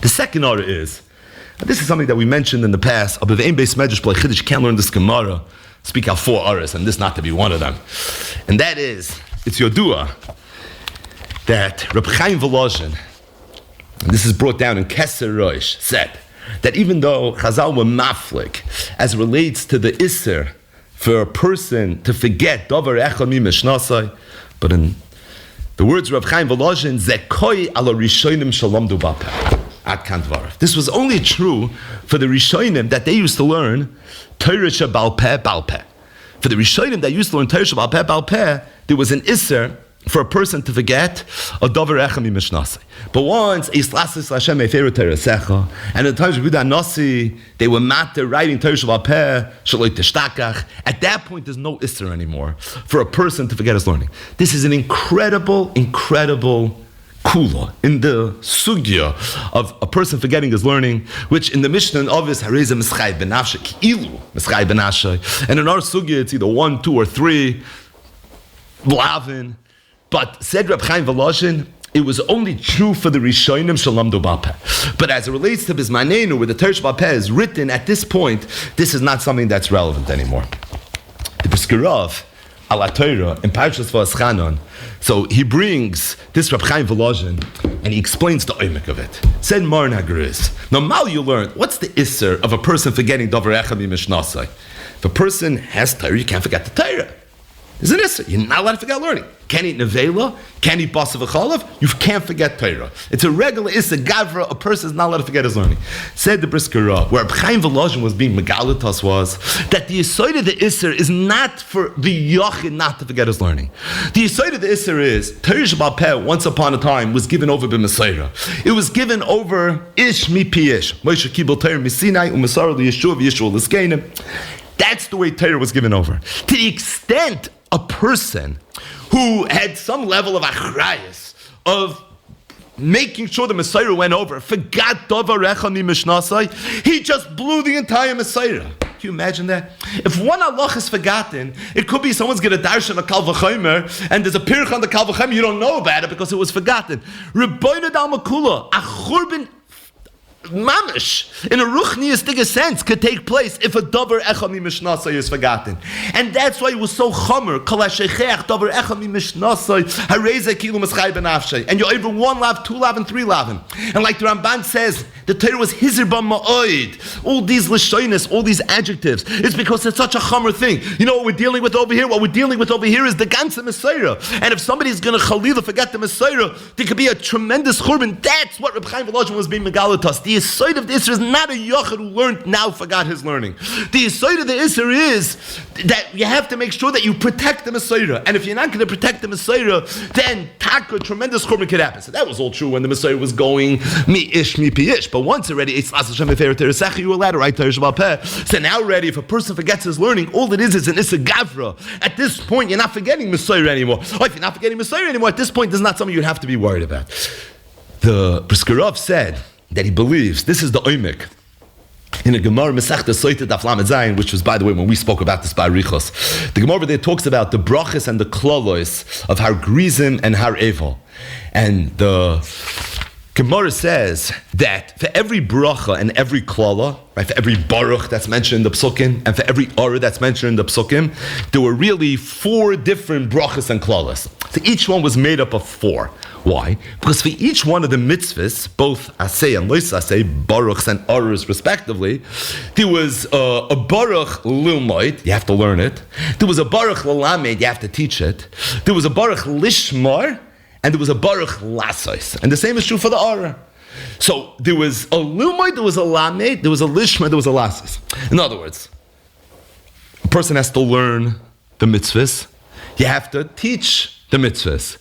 The second order is, this is something that we mentioned in the past, you can't learn this Gemara, speak out 4 hours, and this not to be one of them. And that is, it's Yodua, that Reb Chaim Volozhin, and this is brought down in Keser Rosh, said that even though Chazal were maflik, as relates to the Isser, for a person to forget Davar Echad Mi Mishnasai, but in the words of Reb Chaim Volozhin, Zekoi ala Rishonim Shalomdu Bapeh. This was only true for the Rishonim that they used to learn Torah Shebal Peh Bal Peh. For the Rishonim that used to learn Torah Shebal Peh Bal Peh, there was an Isser for a person to forget a Davar Echad Mi Mishnasai. But once Islasis Hashem Eferu Torah Secha, and at the times of Yehuda Nasi, they were matter writing Torah Shebal Peh Shaloi Tishtakach. At that point, there's no Isser anymore for a person to forget his learning. This is an incredible kula in the sugya of a person forgetting his learning, which in the Mishnah obvious hareza mischai benafshe ki'ilu mischai benafshe, and in our sugya it's either 1, 2, or 3 lavin. But said Reb Chaim Volozhin, it was only true for the Rishonim Shalamdu Bapeh. But as it relates to Bismanenu, where the Torah Bapeh is written at this point, this is not something that's relevant anymore. The Briskarav Ala Torah in Parshas Va'aschanon. So he brings this Reb Chaim Volozhin and he explains the oimik of it. Said Maran Hagriz. Now, you learn what's the isser of a person forgetting Davar Echad Mi Mishnasai. If a person has Torah, you can't forget the Torah. There's an isser. You're not allowed to forget learning. Can't eat nevela, can't eat basav v'chalav, you can't forget Torah. It's a regular isser gavra, a person is not allowed to forget his learning. Said the Briskara, where Chaim Volozhin was being megalatas was, that the yisoid of the isser is not for the yachid not to forget his learning. The yisoid of the isser is, Torah Shebal Peh, once upon a time, was given over by Mesorah. It was given over ish mi pi ish. Moshe kibel Torah misinai, u'Mesorah liyeshua v'yeshua l'skenim. That's the way Torah was given over. To the extent a person who had some level of achrayus, of making sure the Mesorah went over, forgot Davar Echad Mi Mishnasai, he just blew the entire Mesorah. Can you imagine that? If one halach is forgotten, it could be someone's going to darshan a kal v'chomer, and there's a pirch on the kal v'chomer, you don't know about it because it was forgotten. Rebbeinu dal makula, a churban mamish, in a ruchniistic sense, could take place if a davar echad mi mishnasai is forgotten. And that's why it was so chomer, kol hashechech davar echad mi mishnasai, hareza kilu mischai benafshay. And you're over 1 lav, 2 lav, and 3 lavim. And like the Ramban says, the Torah was hizir b'ma'oid. All these lishonis, all these adjectives, it's because it's such a chomer thing. You know what we're dealing with over here? What we're dealing with over here is the ganze Mesorah. And if somebody's going to chalila forget the Mesorah, there could be a tremendous churban. That's what Reb Chaim Volozhin was being megalatas. The yisoid of the Isser is not a yochid who learned now forgot his learning. The yisoid of the Isser is that you have to make sure that you protect the Mesorah. And if you're not going to protect the Mesorah, then taka, tremendous churban could happen. So that was all true when the Mesorah was going mi ish, mi pi ish. But once already, it's Hashem Efer Teresecha, you were allowed to write Torah Shebal Peh. So now already, if a person forgets his learning, all it is an Isser Gavra. At this point, you're not forgetting Mesorah anymore. Or if you're not forgetting Mesorah anymore, at this point, there's not something you'd have to be worried about. The Briskerov said that he believes, this is the oimik, in a Gemara Masechta Soita Daf Lamed Zayin, which was, by the way, when we spoke about this by Arichos, the Gemara there talks about the brachas and the klolos of Har Grizim and Har Evel. And the Gemara says that for every bracha and every klala, right, for every baruch that's mentioned in the psukim, and for every aura that's mentioned in the psukim, there were really 4 different brachas and klalas. So each one was made up of 4. Why? Because for each one of the mitzvahs, both asay and lois asay, baruchs and auras respectively, there was a baruch lilmoid, you have to learn it. There was a baruch lalamed, you have to teach it. There was a baruch lishmar, and there was a baruch lasos. And the same is true for the aura. So there was a lilmoid, there was a lamed, there was a lishmar, there was a lasos. In other words, a person has to learn the mitzvahs. You have to teach the mitzvahs.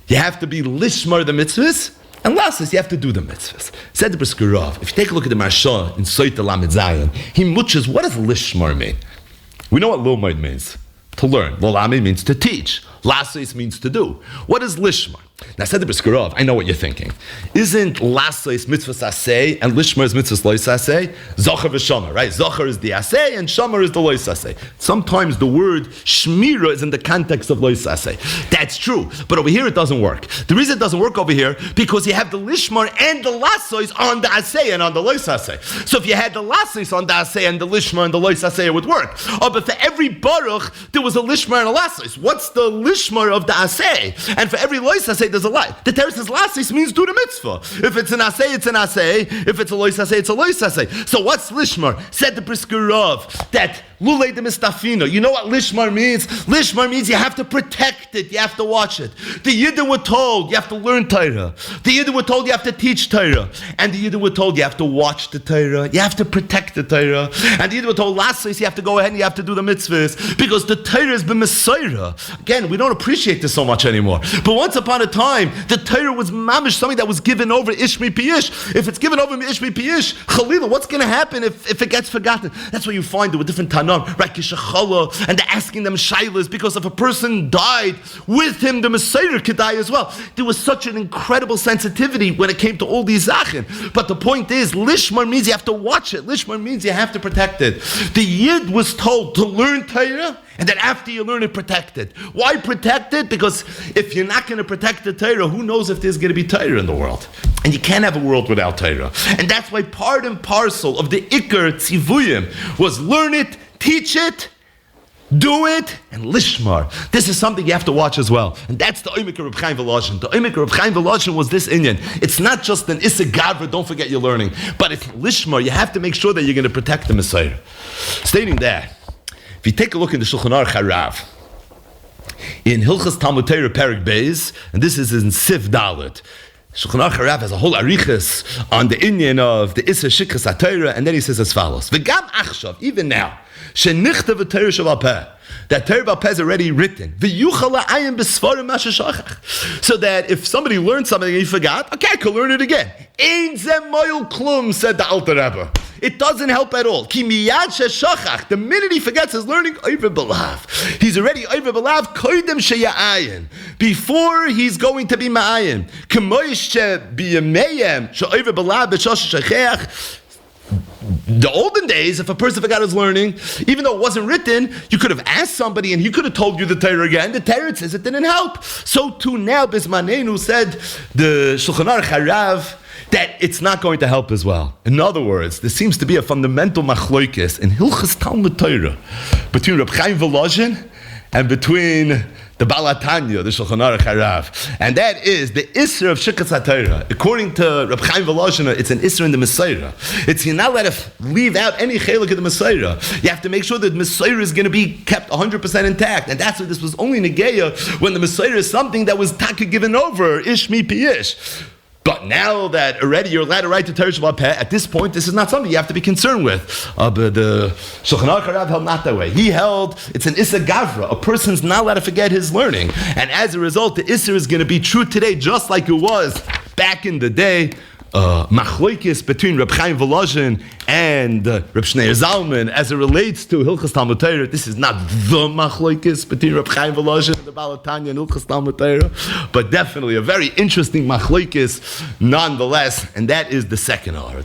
You have to be lishmar the mitzvahs, and lasos, you have to do the mitzvahs. Said the Briskerov, if you take a look at the Marsha in Soita Lamed Zayin, he muches, what does lishmar mean? We know what lilmoid means, to learn. Lolami means to teach. Lasos means to do. What is lishmar? Now, said the Briskerov, I know what you're thinking. Isn't Lasais mitzvah asay and Lishmar is mitzvah lois asay? Zocher v'shamar, right? Zocher is the asay and shamar is the lois asay. Sometimes the word shmira is in the context of lois asay. That's true, but over here it doesn't work. The reason it doesn't work over here, because you have the Lishmar and the Lasais on the asay and on the lois asay. So if you had the Lasais on the asay and the Lishmar and the lois asay, it would work. Oh, but for every baruch, there was a Lishmar and a Lasais. What's the Lishmar of the asay? And for every lois asay, there's a lie. The Torah says Lasais means do the mitzvah. If it's an asay, it's an asay. If it's a lois asay, it's a lois asay. So what's Lishmar? Said the Brisker Rav that Lulei de Mistafina. You know what Lishmar means? Lishmar means you have to protect it. You have to watch it. The Yidden were told you have to learn Torah. The Yidden were told you have to teach Torah. And the Yidden were told you have to watch the Torah. You have to protect the Torah. And the Yidden were told Lasais, you have to go ahead and you have to do the mitzvahs because the Torah has been Mesorah. Again, we don't appreciate this so much anymore. But once upon a time, the Torah was mamish, something that was given over Ishmi Piyish. If it's given over Ishmi Piyish, Chalila, what's going to happen if it gets forgotten? That's why you find it with different Tanam, right? Kishachala, and they're asking them shaylas because if a person died with him, the Messiah could die as well. There was such an incredible sensitivity when it came to all these zachin. But the point is, Lishmar means you have to watch it. Lishmar means you have to protect it. The Yid was told to learn Torah, and then after you learn it, protect it. Why protect it? Because if you're not going to protect the Torah, who knows if there's going to be Torah in the world? And you can't have a world without Torah. And that's why part and parcel of the Iker Tzivuyim was learn it, teach it, do it, and lishmar. This is something you have to watch as well. And that's the Oimik of Reb Chaim Volozhin. The Oimik of Reb Chaim Volozhin was this Inyan. It's not just an Issa Gavra, don't forget you're learning, but it's lishmar. You have to make sure that you're going to protect the Messiah. Stating that, if you take a look in the Shulchan Aruch Harav, in Hilchas Talmud Torah Perek Beis, and this is in Sif Dalet, Shulchan Aruch Harav has a whole arichas on the Inyan of the Issa Shikras HaTorah, and then he says as follows: V'gam achshav, even now, shenichtav v'Torah shabal that Torah Bal Peh is already written. So that if somebody learned something and he forgot, okay, I could learn it again. Ein zeh moil klum, said the Alter Rebbe. It doesn't help at all. Ki miyad sheshachach, the minute he forgets his learning, oiver belav. He's already oiver belav, koidem sheyayin. Before he's going to be ma'ayin. Kemoish she biyameyem, she oiver belav b'shosh shecheach. The olden days, if a person forgot his learning, even though it wasn't written, you could have asked somebody and he could have told you the Torah again. The Torah says it didn't help. So too now, Bismanenu said, the Shulchan Aruch Harav, that it's not going to help as well. In other words, there seems to be a fundamental machloikis in Hilchas Talmud Torah between Reb Chaim Volozhin and between the Balatanya, the Shulchan Aruch Harav, and that is the Isra of Shikras HaTorah. According to Reb Chaim Volozhin, it's an Isra in the Mesorah. It's you're not allowed to leave out any chelik of the Mesorah. You have to make sure that the Mesorah is going to be kept 100% intact, and that's why this was only Negeya when the Mesorah is something that was taka given over, Ishmi Piyish. But now that already you're allowed to write to Torah Shabbat Peh, at this point, this is not something you have to be concerned with. But the Shulchan Aruch Harav held not that way. He held it's an Issa Gavra. A person's not allowed to forget his learning. And as a result, the Issa is going to be true today, just like it was back in the day. Machloikis between Reb Chaim Volozhin and Reb Shneur Zalman as it relates to Hilchas Talmud Torah. This is not the Machloikis between Reb Chaim Volozhin and the Balatanya and Hilchas Talmud Torah, but definitely a very interesting Machloikis nonetheless, and that is the second art.